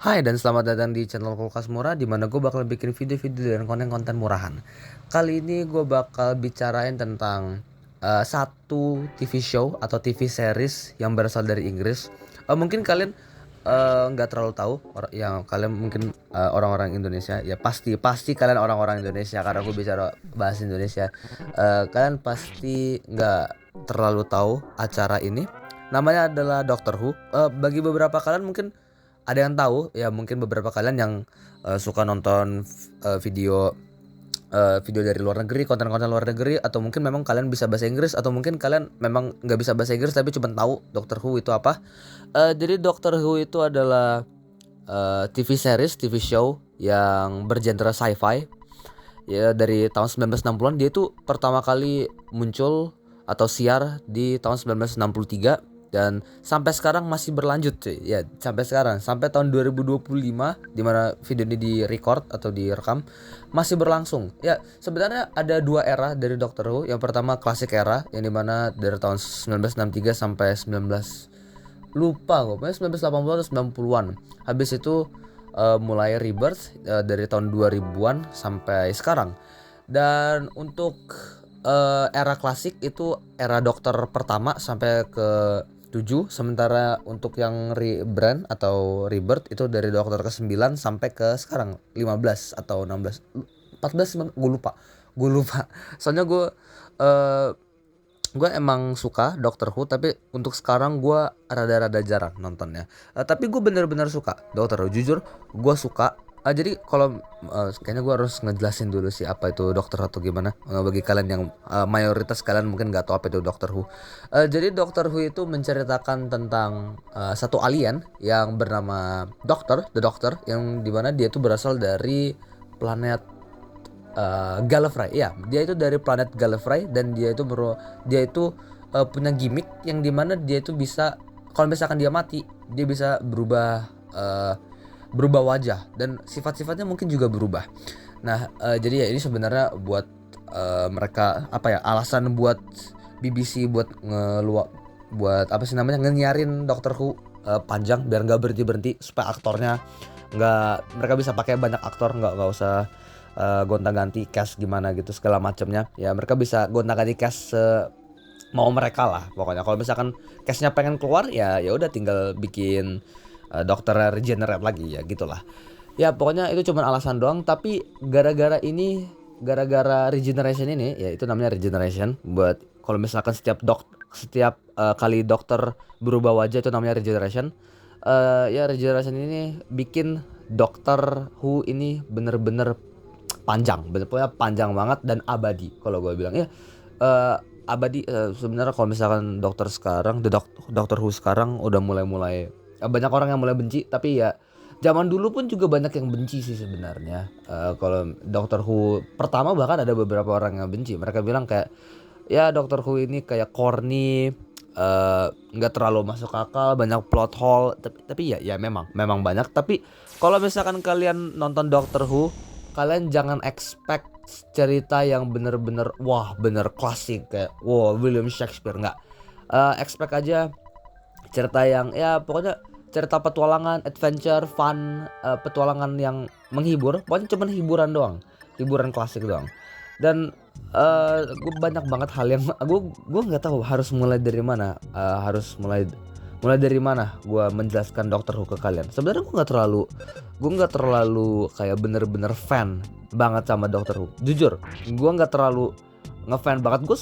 Hai dan selamat datang di channel Kulkas Murah, di mana gue bakal bikin video-video dan konten-konten murahan. Kali ini gue bakal bicarain tentang satu TV show atau TV series yang berasal dari Inggris. Mungkin kalian nggak terlalu tahu, yang kalian mungkin orang-orang Indonesia ya, pasti kalian orang-orang Indonesia karena gue bicara bahasa Indonesia. Kalian pasti nggak terlalu tahu acara ini. Namanya adalah Doctor Who. Bagi beberapa kalian mungkin ada yang tahu ya, mungkin beberapa kalian yang suka nonton video video dari luar negeri, konten-konten luar negeri, atau mungkin memang kalian bisa bahasa Inggris, atau mungkin kalian memang nggak bisa bahasa Inggris tapi cuma tahu Doctor Who itu apa. Jadi Doctor Who itu adalah TV series, TV show yang bergenre sci-fi ya, dari tahun 1960-an. Dia itu pertama kali muncul atau siar di tahun 1963 dan sampai sekarang masih berlanjut cuy. Ya, sampai sekarang, sampai tahun 2025 di mana video ini di-record atau direkam, masih berlangsung. Ya, sebenarnya ada dua era dari Doctor Who. Yang pertama klasik era yang dimana dari tahun 1963 sampai 19 lupa gue, pokoknya 1980 atau 90-an. Habis itu mulai rebirth dari tahun 2000-an sampai sekarang. Dan untuk era klasik itu era Dokter pertama sampai ke 7, sementara untuk yang rebrand atau rebirth itu dari Dokter ke 9 sampai ke sekarang 15 atau 16, 14, gue lupa. Soalnya eh, gue emang suka Doctor Who, tapi untuk sekarang gue rada-rada jarang nontonnya. Tapi gue bener-bener suka Doctor Who, jujur gue suka. Jadi kalau kayaknya gue harus ngejelasin dulu sih apa itu Doctor Who atau gimana. Bagi kalian yang mayoritas kalian mungkin nggak tahu apa itu Doctor Who. Jadi Doctor Who itu menceritakan tentang satu alien yang bernama The Doctor, yang dimana dia itu berasal dari planet Gallifrey. Ya, dia itu dari planet Gallifrey, dan dia itu punya gimmick yang dimana dia itu bisa, kalau misalkan dia mati, dia bisa berubah wajah dan sifat-sifatnya mungkin juga berubah. Nah, jadi ya ini sebenarnya buat mereka apa ya, alasan buat BBC buat apa sih namanya, ngenyarin Doctor Who panjang biar nggak berhenti supaya aktornya nggak, mereka bisa pakai banyak aktor, nggak usah gonta-ganti cast gimana gitu segala macamnya. Ya mereka bisa gonta-ganti cast mau mereka lah pokoknya. Kalau misalkan castnya pengen keluar, ya udah tinggal bikin dokter regenerate lagi, ya gitulah. Ya pokoknya itu cuma alasan doang. Tapi gara-gara regeneration ini, ya itu namanya regeneration, buat kalau misalkan setiap kali dokter berubah wajah itu namanya regeneration. Ya regeneration ini bikin Doctor Who ini bener-bener panjang, pokoknya panjang banget dan abadi kalau gue bilang ya. Abadi. Sebenarnya kalau misalkan dokter sekarang, Doctor Who sekarang udah mulai banyak orang yang mulai benci, tapi ya zaman dulu pun juga banyak yang benci sih sebenarnya. Kalau Doctor Who pertama bahkan ada beberapa orang yang benci, mereka bilang kayak ya Doctor Who ini kayak corny, nggak terlalu masuk akal, banyak plot hole. Tapi ya memang banyak. Tapi kalau misalkan kalian nonton Doctor Who, kalian jangan expect cerita yang bener-bener wah bener klasik kayak wow William Shakespeare, nggak. Expect aja cerita yang ya pokoknya cerita petualangan, adventure, fun, petualangan yang menghibur. Pokoknya cuma hiburan doang, hiburan klasik doang. Dan gue banyak banget hal yang gue nggak tahu harus mulai dari mana. Harus mulai dari mana gue menjelaskan Doctor Who ke kalian. Sebenarnya gue nggak terlalu kayak bener-bener fan banget sama Doctor Who. Jujur, gue nggak terlalu ngefan banget. Gue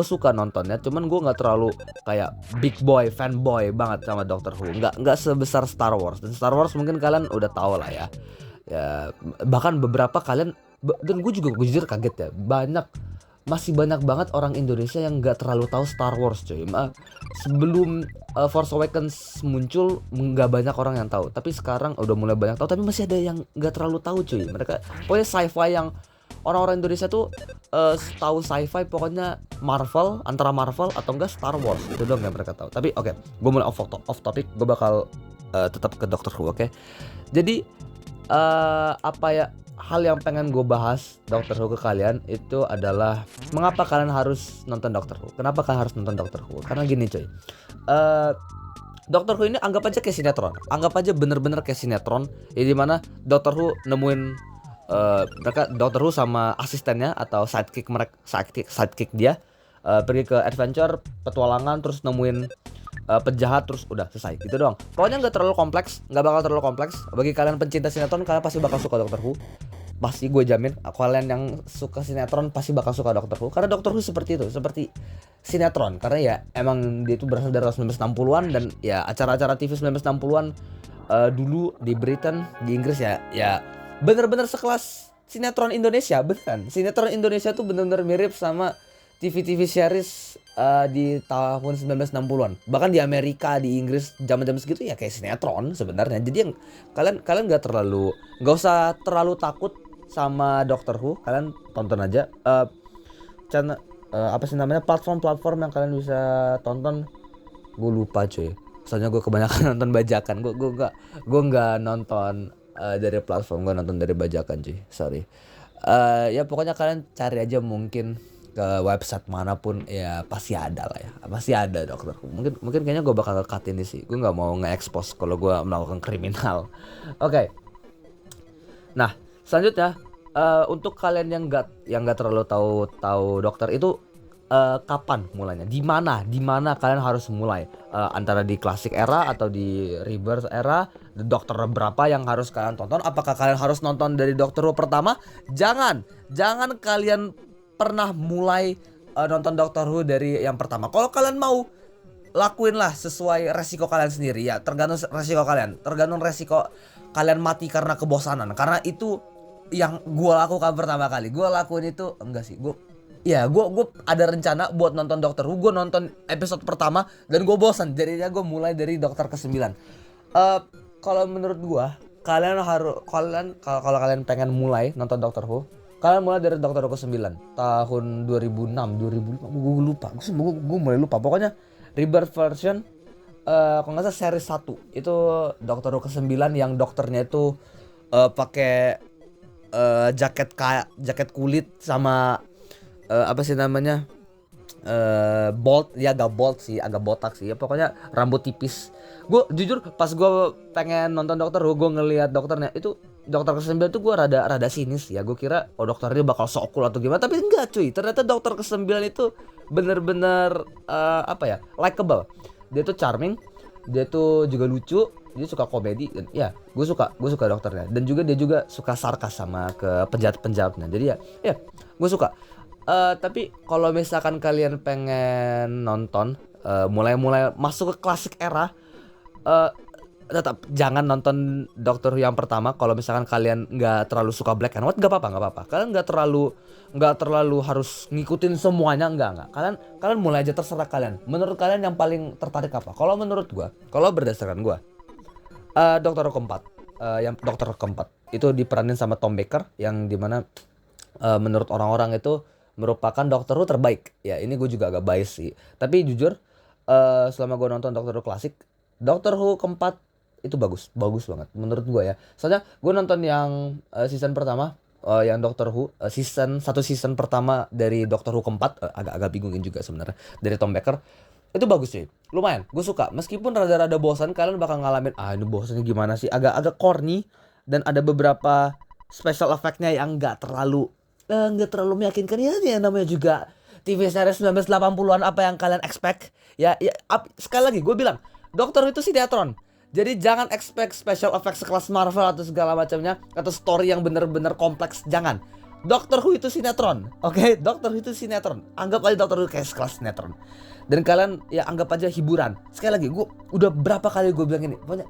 suka nontonnya, cuman gue nggak terlalu kayak big boy fanboy banget sama Doctor Who. Nggak sebesar Star Wars. Dan Star Wars mungkin kalian udah tahu lah ya. Ya bahkan beberapa kalian, dan gue juga jujur kaget ya, masih banyak banget orang Indonesia yang nggak terlalu tahu Star Wars cuy. Sebelum Force Awakens muncul nggak banyak orang yang tahu, tapi sekarang udah mulai banyak tahu. Tapi masih ada yang nggak terlalu tahu cuy. Mereka pokoknya sci-fi yang orang-orang Indonesia tuh tahu sci-fi pokoknya Marvel, antara Marvel atau enggak Star Wars, itu doang yang mereka tahu. Tapi oke, gue mulai off topic, gue bakal tetap ke Doctor Who, oke? Jadi apa ya, hal yang pengen gue bahas Doctor Who ke kalian itu adalah mengapa kalian harus nonton Doctor Who. Kenapa kalian harus nonton Doctor Who? Karena gini coy, Doctor Who ini anggap aja kayak sinetron, anggap aja bener-bener kayak sinetron, ya dimana Doctor Who nemuin mereka Doctor Who sama asistennya atau sidekick dia pergi ke adventure petualangan terus nemuin penjahat terus udah selesai gitu doang. Pokoknya nggak terlalu kompleks, nggak bakal terlalu kompleks. Bagi kalian pencinta sinetron kalian pasti bakal suka Doctor Who. Pasti gue jamin kalian yang suka sinetron pasti bakal suka Doctor Who karena Doctor Who seperti itu, seperti sinetron karena ya emang dia itu berasal dari 1960-an dan ya acara-acara TV 1960-an dulu di Britain, di Inggris ya bener-bener sekelas sinetron Indonesia, beneran. Sinetron Indonesia tuh bener-bener mirip sama TV series di tahun 1960-an. Bahkan di Amerika, di Inggris zaman-zaman segitu ya kayak sinetron sebenarnya. Jadi yang kalian nggak usah terlalu takut sama Doctor Who. Kalian tonton aja channel apa sih namanya, platform-platform yang kalian bisa tonton. Gue lupa cuy. Soalnya gue kebanyakan nonton bajakan. Gue nggak nonton dari platform, gue nonton dari bajakan cuy. Sorry. Ya pokoknya kalian cari aja mungkin ke website manapun ya pasti ada lah ya, pasti ada Doctor Who. Mungkin kayaknya gue bakal cut ini sih. Gue nggak mau nge-expose kalau gue melakukan kriminal. Oke. Nah selanjutnya untuk kalian yang nggak terlalu tahu dokter itu kapan mulainya, di mana kalian harus mulai antara di classic era atau di rebirth era, dokter berapa yang harus kalian tonton? Apakah kalian harus nonton dari Doctor Who pertama? Jangan kalian pernah mulai nonton Doctor Who dari yang pertama. Kalau kalian mau, lakuinlah sesuai resiko kalian sendiri ya, tergantung resiko kalian mati karena kebosanan. Karena itu yang gue lakukan pertama kali. Gue lakuin itu enggak sih, gue ada rencana buat nonton Doctor Who. Gue nonton episode pertama dan gue bosan. Jadinya gue mulai dari Dokter ke-9. Kalau menurut gue, kalau kalian pengen mulai nonton Doctor Who, kalian mulai dari Doctor Who ke-9 tahun 2006, 2005. Gue lupa. Gue mulai lupa. Pokoknya rebirth version kalau nggak salah series 1 itu Doctor Who ke-9 yang dokternya itu pakai jaket kulit sama apa sih namanya, bold ya, agak bold sih, agak botak sih ya, pokoknya rambut tipis. Gue jujur pas gue pengen nonton Doctor Who, gue ngelihat dokternya itu Dokter ke-9 tuh gue rada sinis ya. Gue kira dokternya bakal sok cool atau gimana, tapi enggak cuy. Ternyata Dokter ke-9 itu bener-bener apa ya, likable. Dia tuh charming, dia tuh juga lucu, dia suka komedi dan ya gue suka dokternya. Dan juga dia juga suka sarkas sama ke penjahat-penjahatnya. Jadi ya gue suka. Tapi kalau misalkan kalian pengen nonton mulai masuk ke klasik era, tetap jangan nonton Doctor Who yang pertama. Kalau misalkan kalian nggak terlalu suka black and white, nggak apa-apa. Kalian nggak terlalu harus ngikutin semuanya, nggak. Kalian mulai aja, terserah kalian. Menurut kalian yang paling tertarik apa? Kalau menurut gua, kalau berdasarkan gua, Doctor Who keempat, yang Dokter keempat itu diperanin sama Tom Baker, yang dimana menurut orang-orang itu merupakan Doctor Who terbaik. Ya ini gue juga agak bias sih. Tapi jujur selama gue nonton Doctor Who klasik, Doctor Who keempat itu bagus banget menurut gue ya. Soalnya gue nonton yang season pertama, yang Doctor Who season pertama dari Doctor Who keempat, agak bingungin juga sebenarnya, dari Tom Baker. Itu bagus sih, lumayan, gue suka. Meskipun rada-rada bosan, kalian bakal ngalamin ini bosannya gimana sih, agak corny. Dan ada beberapa special effect-nya yang nggak terlalu meyakinkan ya, namanya juga TV series 1980-an, apa yang kalian expect ya, sekali lagi gue bilang Doctor Who itu sinetron. Jadi jangan expect special effect sekelas Marvel atau segala macamnya, atau story yang bener-bener kompleks. Jangan. Doctor Who itu sinetron, oke? Doctor Who itu sinetron. Anggap aja Doctor Who kayak sekelas sinetron. Dan kalian ya anggap aja hiburan. Sekali lagi, gue udah berapa kali gue bilang ini, pokoknya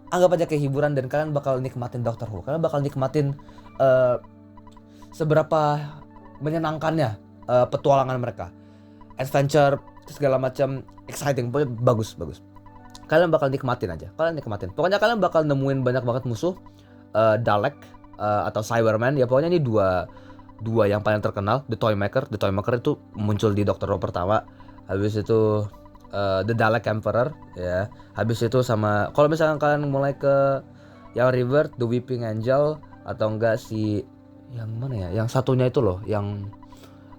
anggap aja kayak hiburan dan kalian bakal nikmatin Doctor Who. Kalian bakal nikmatin seberapa menyenangkannya petualangan mereka, adventure segala macam, exciting, pokoknya bagus. Kalian bakal nikmatin aja, pokoknya kalian bakal nemuin banyak banget musuh, Dalek atau Cyberman ya. Pokoknya ini dua yang paling terkenal. The Toymaker itu muncul di Doctor Who pertama. Habis itu The Dalek Emperor ya. Habis itu sama, kalau misalkan kalian mulai ke yang Rebirth, The Weeping Angel, atau enggak si yang mana ya, yang satunya itu loh, yang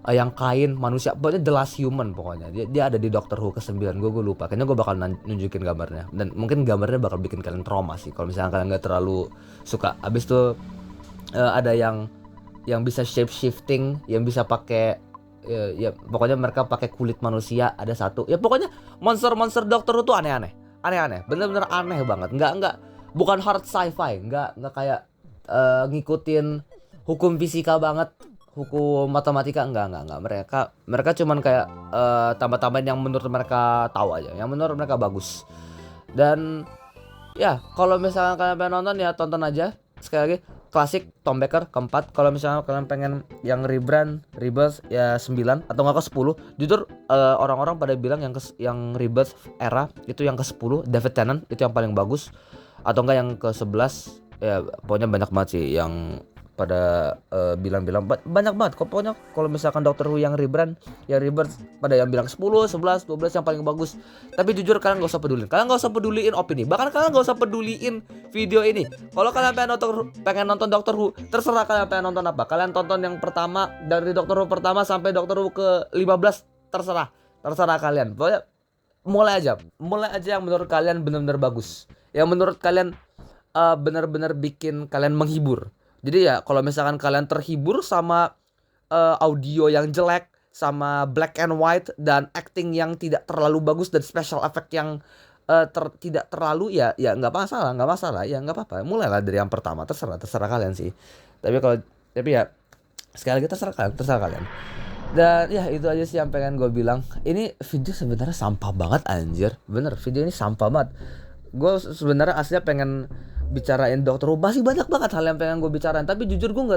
yang kain manusia, pokoknya The Last Human, pokoknya dia ada di Doctor Who ke-9. Gue lupa, kayaknya gue bakal nunjukin gambarnya, dan mungkin gambarnya bakal bikin kalian trauma sih kalau misalnya kalian nggak terlalu suka. Abis itu ada yang bisa shape shifting, yang bisa pakai ya pokoknya mereka pakai kulit manusia, ada satu. Ya pokoknya monster Doctor Who tuh aneh-aneh, bener-bener aneh banget. Nggak bukan hard sci-fi, nggak kayak ngikutin hukum fisika banget, hukum matematika, enggak. Mereka cuman kayak tambah-tambahin yang menurut mereka tahu aja, yang menurut mereka bagus. Dan ya kalau misalnya kalian pengen nonton ya tonton aja. Sekali lagi, klasik Tom Baker keempat. Kalau misalnya kalian pengen yang rebirth ya 9 atau nggak ke 10. Jujur orang-orang pada bilang yang rebirth era itu yang ke 10, David Tennant itu yang paling bagus, atau enggak yang ke 11. Ya pokoknya banyak banget sih yang pada bilang-bilang, banyak banget kok. Pokoknya kalau misalkan Doctor Who yang rebirth pada yang bilang 10, 11, 12 yang paling bagus. Tapi jujur kalian gak usah peduliin opini, bahkan kalian gak usah peduliin video ini. Kalau kalian pengen nonton Doctor Who, terserah kalian pengen nonton apa. Kalian tonton yang pertama, dari Doctor Who pertama sampai Doctor Who ke 15, terserah kalian. Pokoknya mulai aja yang menurut kalian benar-benar bagus, yang menurut kalian benar-benar bikin kalian menghibur. Jadi ya kalau misalkan kalian terhibur sama audio yang jelek, sama black and white dan acting yang tidak terlalu bagus, dan special effect yang tidak terlalu, ya nggak masalah, ya nggak apa-apa. Mulailah dari yang pertama, terserah kalian sih. Tapi ya sekali lagi terserah kalian. Dan ya itu aja sih yang pengen gue bilang. Ini video sebenarnya sampah banget anjir. Bener, video ini sampah banget. Gue sebenarnya aslinya pengen bicarain Doctor Who, masih banyak banget hal yang pengen gue bicarain, tapi jujur gue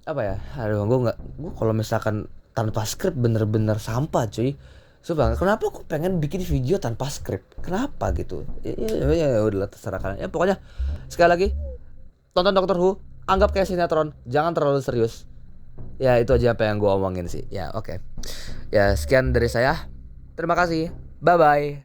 apa ya, gue kalau misalkan tanpa skrip bener-bener sampah cuy. Sumpah, kenapa gue pengen bikin video tanpa skrip, kenapa gitu. Ya udahlah, terserah kalian. Ya pokoknya sekali lagi, tonton Doctor Who, anggap kayak sinetron, jangan terlalu serius. Ya itu aja apa yang gue omongin sih. Ya oke. Ya sekian dari saya, terima kasih, bye bye.